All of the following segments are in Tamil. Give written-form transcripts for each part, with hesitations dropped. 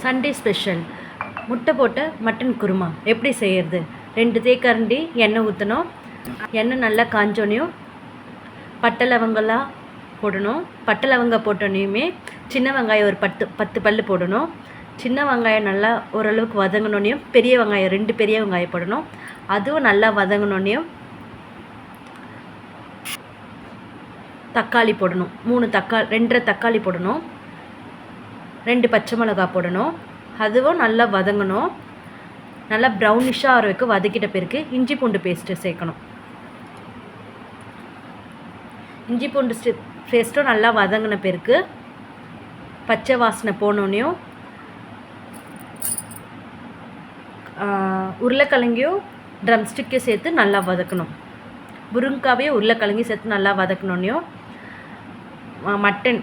சண்டே ஸ்பெஷல் முட்டை போட்ட மட்டன் குருமா எப்படி செய்கிறது? 2 தேக்கரண்டி எண்ணெய் ஊற்றணும். எண்ணெய் நல்லா காஞ்சோனையும் பட்டை லவங்கெல்லாம் போடணும். பட்டை லவங்கம் போட்டோன்னையுமே சின்ன வெங்காயம் ஒரு 10 பல்லு போடணும். சின்ன வெங்காயம் நல்லா ஓரளவுக்கு வதங்கினோன்னையும் பெரிய வெங்காயம் 2 பெரிய வெங்காயம் போடணும். அதுவும் நல்லா வதங்கினோன்னையும் தக்காளி போடணும். 2 தக்காளி போடணும். 2 பச்சை மிளகாய் போடணும். அதுவும் நல்லா வதங்கணும். நல்லா ப்ரௌனிஷாக ஆகிற வரைக்கும் வதக்கிட்ட பிறகு இஞ்சி பூண்டு பேஸ்ட்டு சேர்க்கணும். இஞ்சி பூண்டு பேஸ்ட்டும் நல்லா வதங்கின பிறகு பச்சை வாசனை போனோன்னையும் உருளைக்கிழங்கையும் ட்ரம் ஸ்டிக்கையும் சேர்த்து நல்லா வதக்கணும். முருங்கைக்காவையும் உருளைக்கிழங்கையும் சேர்த்து நல்லா வதக்கணுன்னையும் மட்டன்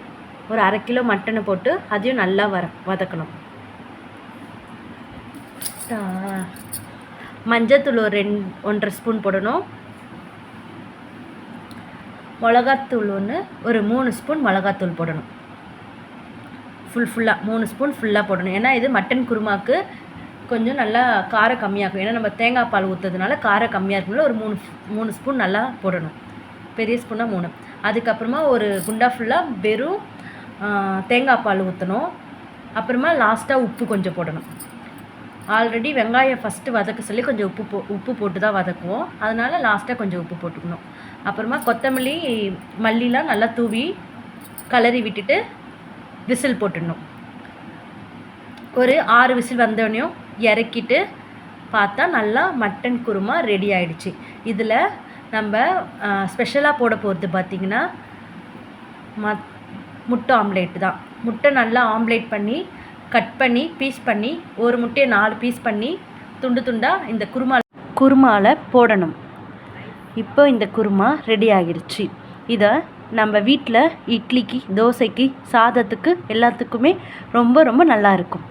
ஒரு 1/2 கிலோ மட்டனை போட்டு அதையும் நல்லா வதக்கணும். மஞ்சத்தூள் ஒரு 1.5 ஸ்பூன் போடணும். மிளகாத்தூள் ஒரு 3 ஸ்பூன் மிளகாத்தூள் போடணும். ஃபுல்லாக 3 ஸ்பூன் ஃபுல்லாக போடணும். ஏன்னா இது மட்டன் குருமாவுக்கு கொஞ்சம் நல்லா காரம் கம்மியாகும். ஏன்னா நம்ம தேங்காய் பால் ஊற்றுறதுனால காரம் கம்மியாக இருக்கனால ஒரு 3 ஸ்பூன் நல்லா போடணும். பெரிய ஸ்பூனாக 3. அதுக்கப்புறமா ஒரு குண்டா ஃபுல்லாக வெறும் தேங்காய் பால் ஊற்றணும். அப்புறமா லாஸ்ட்டாக உப்பு கொஞ்சம் போடணும். ஆல்ரெடி வெங்காயம் ஃபஸ்ட்டு வதக்க சொல்லி கொஞ்சம் உப்பு போட்டு தான் வதக்குவோம். அதனால் லாஸ்ட்டாக கொஞ்சம் உப்பு போட்டுக்கணும். அப்புறமா கொத்தமல்லி மல்லிலாம் நல்லா தூவி கலரி விட்டுட்டு விசில் போட்டுடணும். ஒரு 6 விசில் வந்தோடனையும் இறக்கிட்டு பார்த்தா நல்லா மட்டன் குருமா ரெடி ஆகிடுச்சு. இதில் நம்ம ஸ்பெஷலாக போட போகிறது பார்த்திங்கன்னா முட்டை ஆம்லேட் தான். முட்டை நல்லா ஆம்லேட் பண்ணி கட் பண்ணி பீஸ் பண்ணி ஒரு முட்டையை 4 பீஸ் பண்ணி துண்டு துண்டாக இந்த குருமாவில் போடணும். இப்போ இந்த குருமா ரெடி ஆகிடுச்சு. இதை நம்ம வீட்டில் இட்லிக்கு, தோசைக்கு, சாதத்துக்கு எல்லாத்துக்குமே ரொம்ப ரொம்ப நல்லா இருக்கும்.